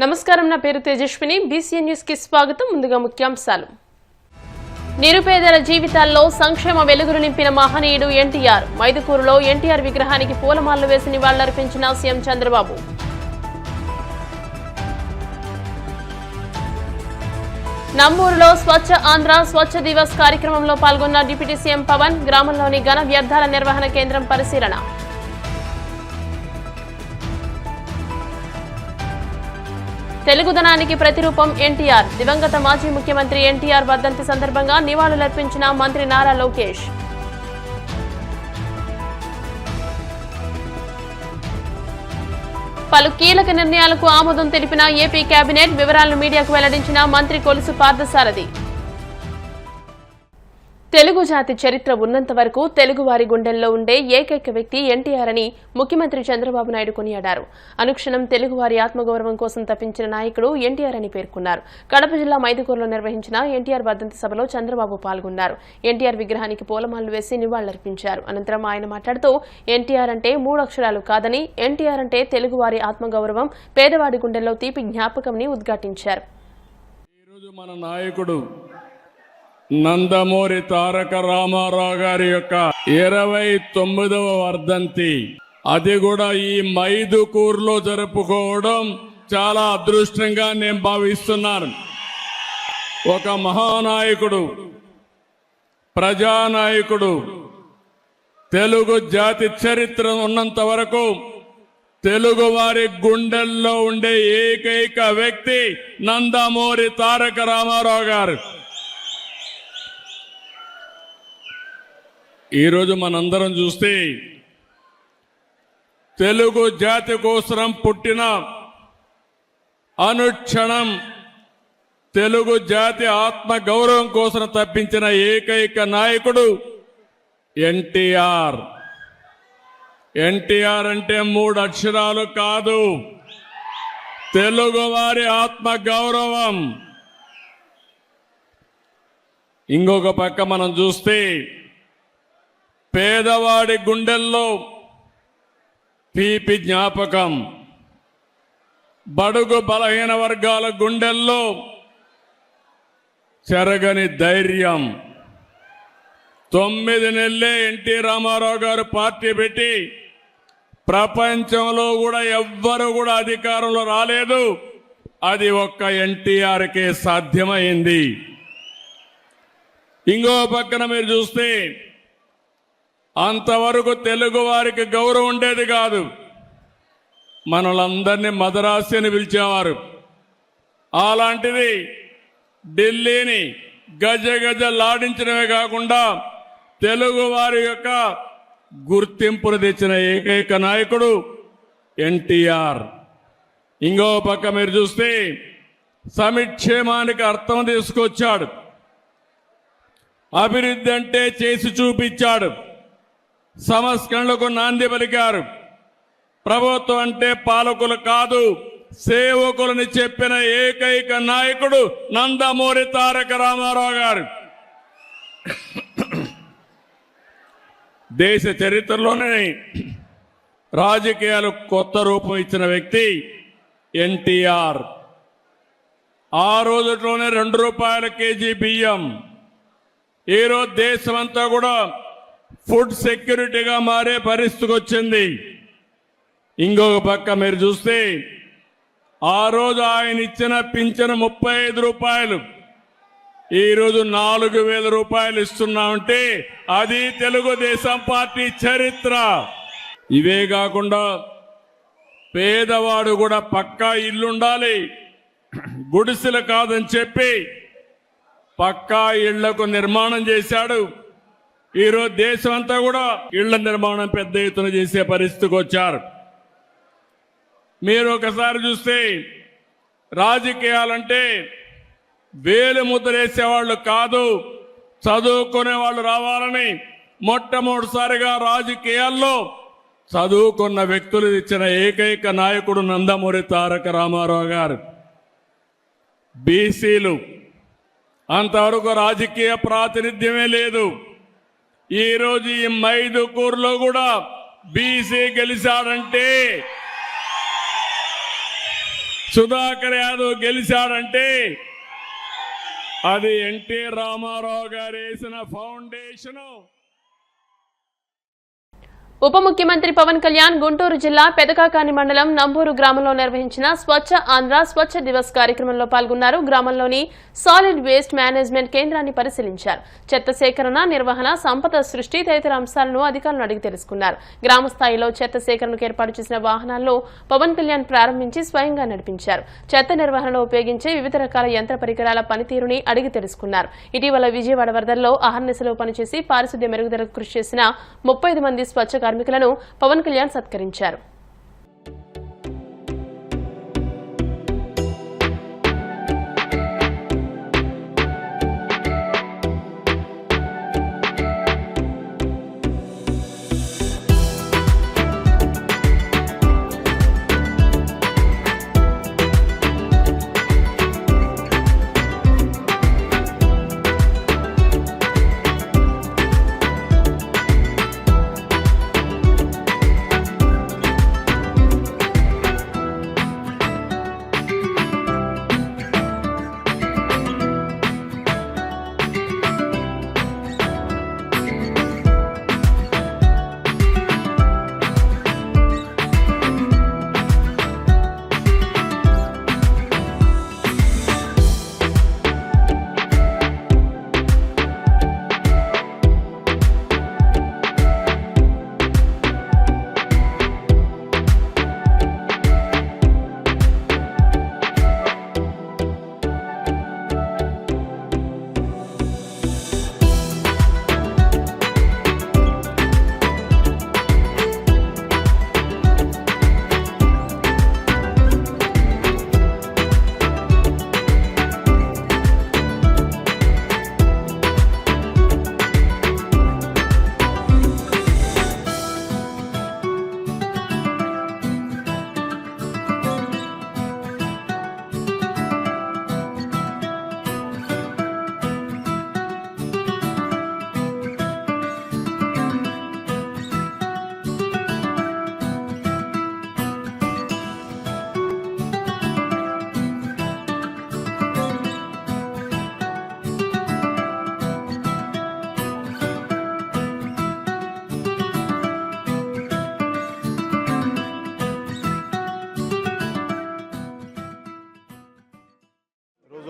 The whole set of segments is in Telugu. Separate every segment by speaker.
Speaker 1: నమస్కారం, నా పేరు తేజస్విని. బీసీఎన్ న్యూస్ కి స్వాగతం. ముందుగా ముఖ్యాంశాలు. నిరుపేదల జీవితాల్లో సంక్షేమ వెలుగులు నింపిన మహనీయుడు ఎన్టీఆర్. మైదుకూరులో ఎన్టీఆర్ విగ్రహానికి పూలమాలలు వేసి నివాళులర్పించిన సీఎం చంద్రబాబు. నంబూరులో స్వచ్ఛ ఆంధ్ర స్వచ్ఛ దివస్ కార్యక్రమంలో పాల్గొన్న డిప్యూటీ సీఎం పవన్. గ్రామంలోని ఘన వ్యర్థాల నిర్వహణ కేంద్రం పరిశీలన. తెలుగుదనానికి ప్రతిరూపం ఎన్టీఆర్. దివంగత మాజీ ముఖ్యమంత్రి ఎన్టీఆర్ వర్ధంతి సందర్భంగా నివాళులర్పించిన మంత్రి నారా లోకేష్. పలు కీలక నిర్ణయాలకు ఆమోదం తెలిపిన ఏపీ కేబినెట్. వివరాలను మీడియాకు వెల్లడించిన మంత్రి కొలుసు పార్థసారథి. తెలుగు జాతి చరిత్ర ఉన్నంత వరకు తెలుగువారి గుండెల్లో ఉండే ఏకైక వ్యక్తి ఎన్టీఆర్ అని ముఖ్యమంత్రి చంద్రబాబు నాయుడు కొనియాడారు. అనుక్షణం తెలుగువారి ఆత్మగౌరవం కోసం తప్పించిన నాయకుడు ఎన్టీఆర్ అని పేర్కొన్నారు. కడప జిల్లా మైదుకూరులో నిర్వహించిన ఎన్టీఆర్ వర్ధంతి సభలో చంద్రబాబు పాల్గొన్నారు. ఎన్టీఆర్ విగ్రహానికి పూలమాలలు వేసి నివాళులర్పించారు. అనంతరం ఆయన మాట్లాడుతూ ఎన్టీఆర్ అంటే 3 అక్షరాలు కాదని, ఎన్టీఆర్ అంటే తెలుగువారి ఆత్మగౌరవం, పేదవాడి గుండెల్లో తీపి జ్ఞాపకంని ఉద్ఘాటించారు.
Speaker 2: నందమూరి తారక రామారావు గారి యొక్క 29వ వర్ధంతి, అది కూడా ఈ మైదుకూరులో జరుపుకోవడం చాలా అదృష్టంగా నేను భావిస్తున్నాను. ఒక మహానాయకుడు, ప్రజానాయకుడు, తెలుగు జాతి చరిత్ర ఉన్నంత వరకు తెలుగు వారి గుండెల్లో ఉండే ఏకైక వ్యక్తి నందమూరి తారక రామారావు గారు. ఈరోజు మనందరం చూస్తే తెలుగు జాతి కోసం పుట్టిన, అనుక్షణం తెలుగు జాతి ఆత్మ గౌరవం కోసం తప్పించిన ఏకైక నాయకుడు ఎన్టీఆర్. ఎన్టీఆర్ అంటే 3 అక్షరాలు కాదు, తెలుగు వారి ఆత్మ గౌరవం. ఇంకొక పక్క మనం చూస్తే పేదవాడి గుండెల్లో తీపి జ్ఞాపకం, బడుగు బలహీన వర్గాల గుండెల్లో చెరగని ధైర్యం. 9 నెలలే ఎన్టీ రామారావు గారు పార్టీ పెట్టి ప్రపంచంలో కూడా ఎవ్వరు కూడా అధికారంలో రాలేదు. అది ఒక్క ఎన్టీఆర్కే సాధ్యమైంది. ఇంకో పక్కన మీరు చూస్తే అంతవరకు తెలుగు వారికి గౌరవం ఉండేది కాదు. మనలందరినీ మదరాసి అని పిలిచేవారు. అలాంటిది ఢిల్లీని గజగజలాడించడమే కాకుండా తెలుగు వారి యొక్క గుర్తింపును తెచ్చిన ఏకైక నాయకుడు ఎన్టీఆర్. ఇంకో పక్క మీరు చూస్తే సంక్షేమానికి అర్థం తీసుకొచ్చాడు. అభివృద్ధి అంటే చేసి చూపించాడు. సంస్కరణలకు నాంది పలికారు. ప్రభుత్వం అంటే పాలకులు కాదు, సేవకులని చెప్పిన ఏకైక నాయకుడు నందమూరి తారక రామారావు గారు. దేశ చరిత్రలోనే రాజకీయాలు కొత్త రూపం ఇచ్చిన వ్యక్తి ఎన్టీఆర్. ఆ రోజులోనే 2 రూపాయల కేజీ బియ్యం. ఈరోజు దేశమంతా కూడా ఫుడ్ సెక్యూరిటీగా మారే పరిస్థితికి వచ్చింది. ఇంకొక పక్క మీరు చూస్తే ఆ రోజు ఆయన ఇచ్చిన పింఛను 35 రూపాయలు, ఈరోజు 4,000 రూపాయలు ఇస్తున్నామంటే అది తెలుగుదేశం పార్టీ చరిత్ర. ఇవే కాకుండా పేదవాడు కూడా పక్కా ఇల్లుండాలి, గుడిసెలు కాదని చెప్పి పక్కా ఇళ్లకు నిర్మాణం చేశాడు. ఈరోజు దేశం అంతా కూడా ఇళ్ల నిర్మాణం పెద్ద ఎత్తున చేసే పరిస్థితికి వచ్చారు. మీరు ఒకసారి చూస్తే రాజకీయాలంటే వేలు ముద్రేసేవాళ్ళు కాదు, చదువుకునే వాళ్ళు రావాలని మొట్టమొదటిసారిగా రాజకీయాల్లో చదువుకున్న వ్యక్తులు ఇచ్చిన ఏకైక నాయకుడు నందమూరి తారక రామారావు గారు. బీసీలు అంతవరకు రాజకీయ ప్రాతినిధ్యమే లేదు. ఈరోజు ఈ మైదుకూరులో కూడా బీసీ గెలిచాడంటే సుధాకర్ యాదవ్ గెలిచాడంటే అది ఎన్టీ రామారావు గారు వేసిన ఫౌండేషను.
Speaker 1: ఉప ముఖ్యమంత్రి పవన్ కళ్యాణ్ గుంటూరు జిల్లా పెదకాకాని మండలం నంబూరు గ్రామంలో నిర్వహించిన స్వచ్ఛ ఆంధ్ర స్వచ్ఛ దివస్ కార్యక్రమంలో పాల్గొన్నారు. గ్రామంలోని సాలిడ్ వేస్ట్ మేనేజ్మెంట్ కేంద్రాన్ని పరిశీలించారు. చెత్త సేకరణ, నిర్వహణ, సంపద సృష్టి తదితర అంశాలను అధికారులను అడిగి తెలుసుకున్నారు. గ్రామ స్థాయిలో చెత్త సేకరణకు ఏర్పాటు చేసిన వాహనాలను పవన్ కళ్యాణ్ ప్రారంభించి స్వయంగా నడిపించారు. చెత్త నిర్వహణలో ఉపయోగించే వివిధ రకాల యంత్ర పరికరాల పనితీరుని అడిగి తెలుసుకున్నారు. ఇటీవల విజయవాడ వరదల్లో అహర్నిశలో పనిచేసి పారిశుద్ధ్య మెరుగుదలకు కృషి చేసిన 35 మంది స్వచ్ఛ కార్మికులను పవన్ కళ్యాణ్ సత్కరించారు.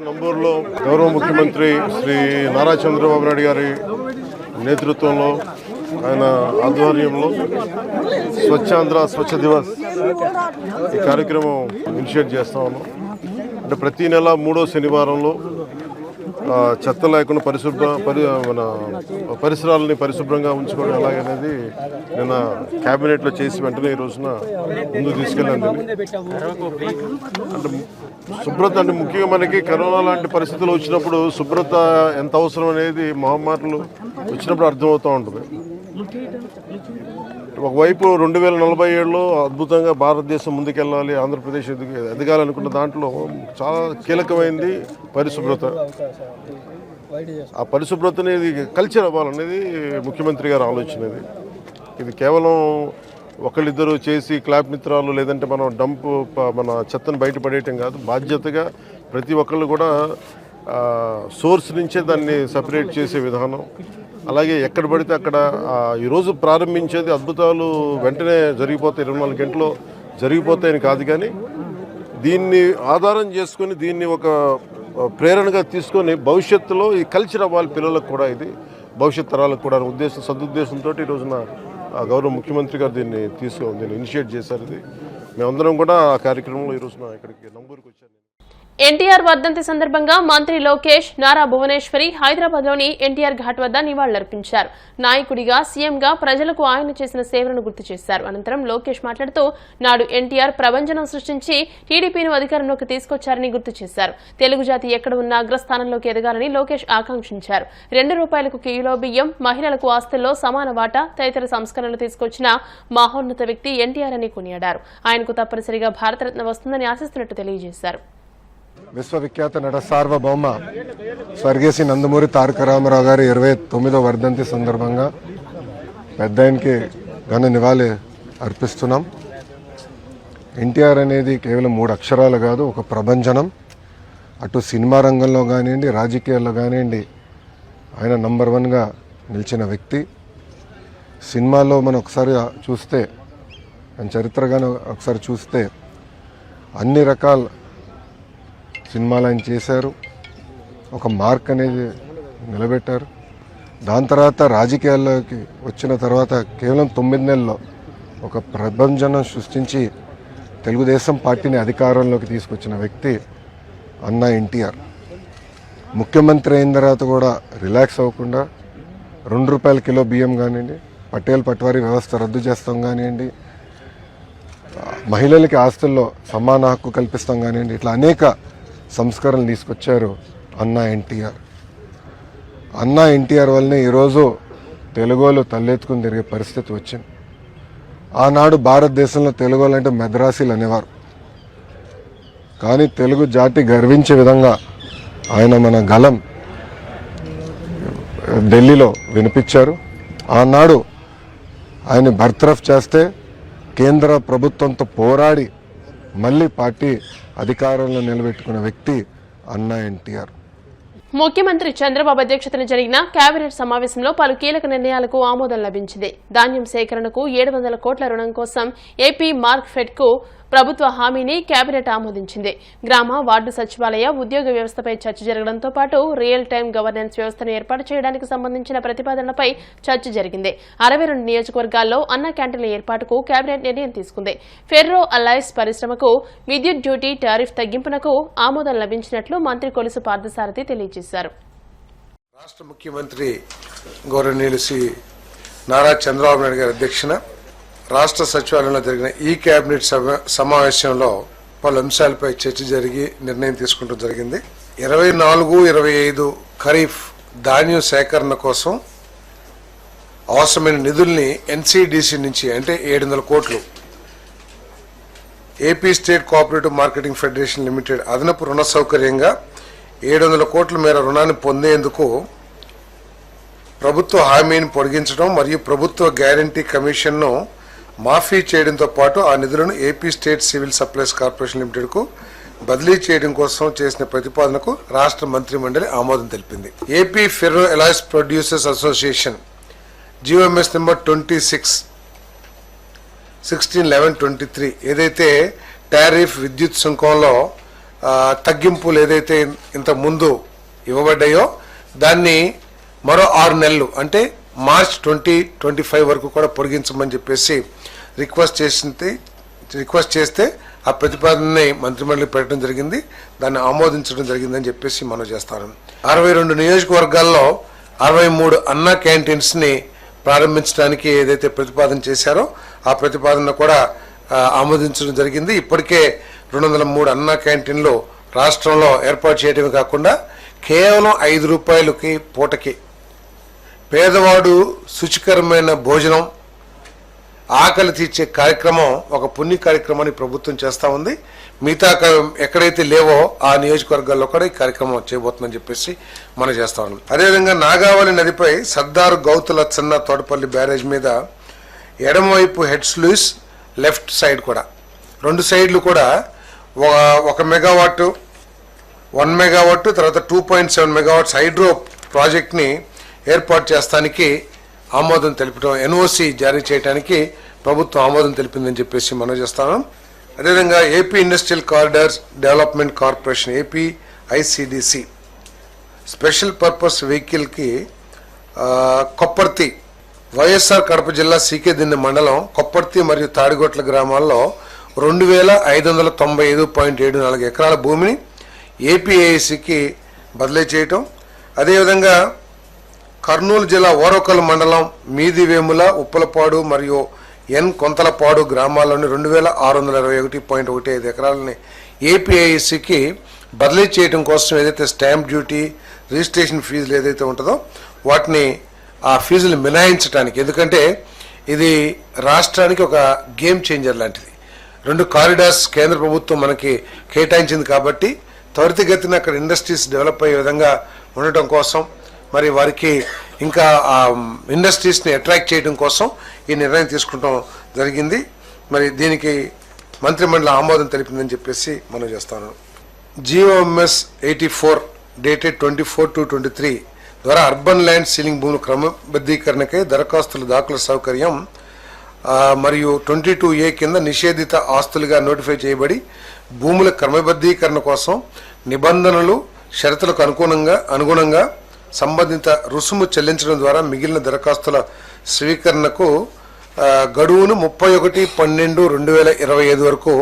Speaker 3: నంబూరులో గౌరవ ముఖ్యమంత్రి శ్రీ నారా చంద్రబాబు నాయుడు గారి నేతృత్వంలో, ఆయన ఆధ్వర్యంలో స్వచ్ఛాంధ్ర స్వచ్ఛ దివస్ ఈ కార్యక్రమం ఇనిషియేట్ చేస్తా ఉన్నాం. అంటే ప్రతి నెల 3వ శనివారంలో చెత్త లేకుండా మన పరిసరాలని పరిశుభ్రంగా ఉంచుకోవడం ఎలాగనేది నిన్న క్యాబినెట్లో చేసి వెంటనే ఈ రోజున ముందుకు తీసుకెళ్ళండి. అంటే శుభ్రత అంటే ముఖ్యంగా మనకి కరోనా లాంటి పరిస్థితులు వచ్చినప్పుడు శుభ్రత ఎంత అవసరం అనేది మహమ్మారులు వచ్చినప్పుడు అర్థమవుతూ ఉంటుంది. ఒకవైపు 2047లో అద్భుతంగా భారతదేశం ముందుకెళ్ళాలి, ఆంధ్రప్రదేశ్ ఎదగాలనుకున్న దాంట్లో చాలా కీలకమైంది పరిశుభ్రత. ఆ పరిశుభ్రతని కల్చర్ అవ్వాలనేది ముఖ్యమంత్రి గారి ఆలోచన. ఇది కేవలం ఒకళ్ళిద్దరు చేసి క్లాప్ మిత్రాలు లేదంటే మనం మన చెత్తను బయటపడేయటం కాదు, బాధ్యతగా ప్రతి ఒక్కళ్ళు కూడా సోర్స్ నుంచే దాన్ని సపరేట్ చేసే విధానం. అలాగే ఎక్కడ పడితే అక్కడ ఈరోజు ప్రారంభించేది అద్భుతాలు వెంటనే జరిగిపోతాయి, 24 గంటల్లో జరిగిపోతాయని కాదు, కానీ దీన్ని ఆధారం చేసుకొని దీన్ని ఒక ప్రేరణగా తీసుకొని భవిష్యత్తులో ఈ కల్చర్ అవ్వాలి పిల్లలకు కూడా, ఇది భవిష్యత్ తరాలకు కూడా సదుద్దేశంతో ఈ రోజున గౌరవ ముఖ్యమంత్రి గారు దీన్ని ఇనిషియేట్ చేశారు. ఇది మేమందరం కూడా ఆ కార్యక్రమంలో ఈ రోజున ఇక్కడికి నంబూరుకు వచ్చాను.
Speaker 1: ఎన్టీఆర్ వర్ధంతి సందర్భంగా మంత్రి లోకేష్, నారా భువనేశ్వరి హైదరాబాద్లోని ఎన్టీఆర్ ఘాట్ వద్ద నివాళులర్పించారు. నాయకుడిగా, సీఎంగా ప్రజలకు ఆయన చేసిన సేవలను గుర్తు చేశారు. అనంతరం లోకేష్ మాట్లాడుతూ నాడు ఎన్టీఆర్ ప్రభంజనం సృష్టించి టీడీపీని అధికారంలోకి తీసుకొచ్చారని గుర్తు చేశారు. తెలుగు జాతి ఎక్కడ ఉన్నా అగ్రస్థానంలోకి ఎదగాలని లోకేష్ ఆకాంక్షించారు. ₹2 కిలో బియ్యం, మహిళలకు ఆస్తుల్లో సమాన వాటా తదితర సంస్కరణలు తీసుకొచ్చిన మహోన్నత వ్యక్తి ఎన్టీఆర్ అని కొనియాడారు. ఆయనకు తప్పనిసరిగా భారతరత్న వస్తుందని ఆశిస్తున్నట్టు తెలియజేశారు.
Speaker 4: విశ్వవిఖ్యాత నట సార్వభౌమ స్వర్గీయ శ్రీ నందమూరి తారక రామారావు గారి 29వ వర్ధంతి సందర్భంగా పెద్దాయనకి ఘన నివాళి అర్పిస్తున్నాం. ఎన్టీఆర్ అనేది కేవలం 3 అక్షరాలు కాదు, ఒక ప్రభంజనం. అటు సినిమా రంగంలో కానివ్వండి, రాజకీయాల్లో కానివ్వండి ఆయన నంబర్ 1గా నిలిచిన వ్యక్తి. సినిమాల్లో మనం ఒకసారి చూస్తే, ఆయన చరిత్రగానే ఒకసారి చూస్తే అన్ని రకాల సినిమాలు ఆయన చేశారు, ఒక మార్క్ అనేది నిలబెట్టారు. దాని తర్వాత రాజకీయాల్లోకి వచ్చిన తర్వాత కేవలం 9 నెలల్లో ఒక ప్రభంజనం సృష్టించి తెలుగుదేశం పార్టీని అధికారంలోకి తీసుకొచ్చిన వ్యక్తి అన్నా ఎన్టీఆర్. ముఖ్యమంత్రి అయిన తర్వాత కూడా రిలాక్స్ అవ్వకుండా ₹2 కిలో బియ్యం కానివ్వండి, పటేల్ పట్వారీ వ్యవస్థ రద్దు చేస్తాం కానివ్వండి, మహిళలకి ఆస్తుల్లో సమాన హక్కు కల్పిస్తాం కానివ్వండి, ఇట్లా అనేక సంస్కరణలు తీసుకొచ్చారు అన్నా ఎన్టీఆర్. అన్నా ఎన్టీఆర్ వల్లనే ఈరోజు తెలుగులో తలెత్తుకుని తిరిగే పరిస్థితి వచ్చింది. ఆనాడు భారతదేశంలో తెలుగు అంటే మద్రాసీలు అనేవారు. కానీ తెలుగు జాతి గర్వించే విధంగా ఆయన మన గలం ఢిల్లీలో వినిపించారు. ఆనాడు ఆయన బర్తరఫ్ చేస్తే కేంద్ర ప్రభుత్వంతో పోరాడి మళ్ళీ పార్టీ అధికారంలో నిలబెట్టుకున్న వ్యక్తి అన్నా ఎన్టీఆర్.
Speaker 1: ముఖ్యమంత్రి చంద్రబాబు అధ్యక్షతన జరిగిన కేబినెట్ సమావేశంలో పలు కీలక నిర్ణయాలకు ఆమోదం లభించింది. ధాన్యం సేకరణకు 700 కోట్ల రుణం కోసం ఏపీ మార్క్ఫెడ్ కు ప్రభుత్వ హామీని కేబినెట్ ఆమోదించింది. గ్రామ వార్డు సచివాలయ ఉద్యోగ వ్యవస్థపై చర్చ జరగడంతో పాటు రియల్ టైం గవర్నెన్స్ వ్యవస్థను ఏర్పాటు చేయడానికి సంబంధించిన ప్రతిపాదనలపై చర్చ జరిగింది. 62 నియోజకవర్గాల్లో అన్న క్యాంటీన్ల ఏర్పాటుకు కేబినెట్ నిర్ణయం తీసుకుంది. ఫెర్రో అలైస్ పరిశ్రమకు విద్యుత్ డ్యూటీ టారిఫ్ తగ్గింపునకు ఆమోదం లభించినట్లు మంత్రి కొలుసు పార్థసారథి తెలియజేశారు.
Speaker 5: రాష్ట్ర ముఖ్యమంత్రి గౌరవనీయులు శ్రీ నారా చంద్రబాబు నాయుడు గారి అధ్యక్షన రాష్ట్ర సచివాలయంలో జరిగిన ఈ కేబినెట్ సమావేశంలో పలు అంశాలపై చర్చ జరిగి నిర్ణయం తీసుకుంటూ జరిగింది. 24-25 ఖరీఫ్ ధాన్యం సేకరణ కోసం అవసరమైన నిధుల్ని ఎన్సీడీసీ నుంచి అంటే 700 కోట్లు AP state cooperative marketing federation limited అదనపు రుణ సౌకర్యంగా 700 కోట్ల మేర రుణాన్ని పొందేందుకు ప్రభుత్వ హామీని పొడిగించడం మరియు ప్రభుత్వ గ్యారంటీ కమిషన్ను మాఫీ చేయడంతో పాటు ఆ నిధులను AP state civil supplies corporation లిమిటెడ్కు బదిలీ చేయడం కోసం చేసిన ప్రతిపాదనకు రాష్ట్ర మంత్రి మండలి ఆమోదం తెలిపింది. AP ferro alloys producers association GOMs number 26/16/11/23 ఏదైతే టారిఫ్ విద్యుత్ సుంకంలో తగ్గింపులు ఏదైతే ఇంత ముందు ఇవ్వబడ్డాయో దాన్ని మరో 6 నెలలు అంటే మార్చ్ 2025 వరకు కూడా పొడిగించమని చెప్పేసి రిక్వెస్ట్ చేస్తే ఆ ప్రతిపాదనని మంత్రిమండలికి పెట్టడం జరిగింది. దాన్ని ఆమోదించడం జరిగిందని చెప్పేసి మనం చేస్తాను. 62 నియోజకవర్గాల్లో 63 అన్నా క్యాంటీన్స్ ని ప్రారంభించడానికి ఏదైతే ప్రతిపాదన చేశారో ఆ ప్రతిపాదన కూడా ఆమోదించడం జరిగింది. ఇప్పటికే 203 అన్నా క్యాంటీన్లు రాష్ట్రంలో ఏర్పాటు చేయడమే కాకుండా కేవలం ₹5 పూటకి పేదవాడు శుచికరమైన భోజనం ఆకలి తీర్చే కార్యక్రమం ఒక పుణ్య కార్యక్రమాన్ని ప్రభుత్వం చేస్తూ ఉంది. మిగతా ఎక్కడైతే లేవో ఆ నియోజకవర్గాల్లో కూడా ఈ కార్యక్రమం చేయబోతుందని చెప్పేసి మనం చేస్తా ఉన్నాం. అదేవిధంగా నాగావళి నదిపై సర్దార్ గౌతులచ్చన్న తోటపల్లి బ్యారేజ్ మీద ఎడమవైపు హెడ్ స్లూయిస్ లెఫ్ట్ సైడ్ కూడా 2 సైడ్లు కూడా 1 మెగావాట్ 1 మెగావాట్ తర్వాత 2.7 మెగావాట్స్ హైడ్రో ప్రాజెక్ట్ని ఏర్పాటు చేస్తానికి ఆమోదం తెలిపడం ఎన్ఓసి జారీ చేయడానికి ప్రభుత్వం ఆమోదం తెలిపిందని చెప్పేసి మనం చేస్తాం. అదేవిధంగా AP industrial corridors development corporation AP ICDC special purpose వెహికల్కి కొప్పర్తి వైఎస్ఆర్ కడప జిల్లా సీకేదిన్నె మండలం కొప్పర్తి మరియు తాడిగొట్ల గ్రామాల్లో 2595.74 ఎకరాల భూమిని ఏపీఐసికి బదిలీ చేయటం. అదేవిధంగా కర్నూలు జిల్లా ఓరకల్ మండలం మీదివేముల ఉప్పలపాడు మరియు ఎన్ కొంతలపాడు గ్రామాల్లోని 2621.15 ఎకరాలని ఏపీఐసికి బదిలీ చేయడం కోసం ఏదైతే స్టాంప్ డ్యూటీ రిజిస్ట్రేషన్ ఫీజులు ఏదైతే ఉంటుందో వాటిని ఆ ఫీజులు మినహాయించడానికి, ఎందుకంటే ఇది రాష్ట్రానికి ఒక గేమ్ చేంజర్ లాంటిది. 2 కారిడార్స్ కేంద్ర ప్రభుత్వం మనకి కేటాయించింది కాబట్టి త్వరితగతిన అక్కడ ఇండస్ట్రీస్ డెవలప్ అయ్యే విధంగా ఉండటం కోసం మరి వారికి ఇంకా ఇండస్ట్రీస్ని అట్రాక్ట్ చేయడం కోసం ఈ నిర్ణయం తీసుకుంటాం జరిగింది. మరి దీనికి మంత్రిమండలి ఆమోదం తెలిపిందని చెప్పేసి మనం చేస్తాను. GOMS 84 డేటెడ్ 24/2/23 ద్వారా అర్బన్ ల్యాండ్ సీలింగ్ భూముల క్రమబద్ధీకరణకై దరఖాస్తుల దాఖలు సౌకర్యం మరియు 22A కింద నిషేధిత ఆస్తులుగా నోటిఫై చేయబడి భూముల క్రమబద్ధీకరణ కోసం నిబంధనలు షరతులకు అనుగుణంగా సంబంధిత రుసుము చెల్లించడం ద్వారా మిగిలిన దరఖాస్తుల స్వీకరణకు గడువును 31/12/2025 వరకు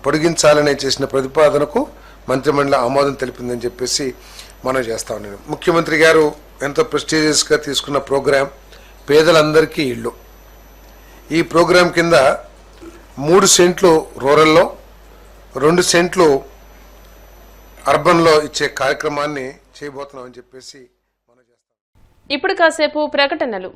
Speaker 5: పొడిగించాలని చేసిన ప్రతిపాదనకు మంత్రిమండలి ఆమోదం తెలిపిందని చెప్పేసి మనం చేస్తా ఉన్నాను. ముఖ్యమంత్రి గారు ఎంతో ప్రెస్టీజియస్గా తీసుకున్న ప్రోగ్రాం పేదలందరికీ ఇళ్ళు. ఈ ప్రోగ్రాం కింద 3 సెంట్లు రూరల్లో 2 సెంట్లు అర్బన్లో ఇచ్చే కార్యక్రమాన్ని చేయబోతున్నామని చెప్పేసి మనం చేస్తాం.
Speaker 1: ఇప్పుడు కాసేపు ప్రకటనలు.